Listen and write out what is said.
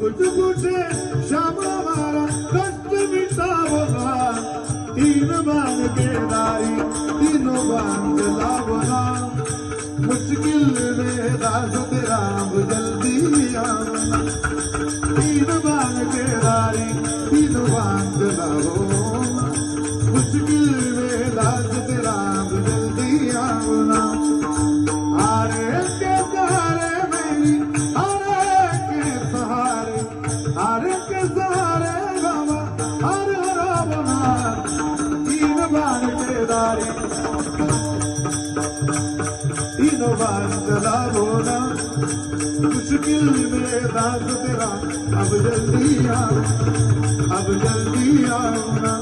कुछ पूछे श्याम हमारा कष्ट मिटावो ना, तीन बाण के दारी तीनों बाण चलावो ना, मुश्किल में दास तेरा अब जल्दी आना, तीन बाण के दारी तीनों बाण चलावो, मुश्किल में दास तेरा अब जल्दी आना, हारे के सहारे मेरी हारे के सहारे, हारे के सहारे बाबा हर रावणा, तीन बाण के दारी तीनों बाण चलावो ना, मुश्किल में दास तेरा अब जल्दी आओ ना,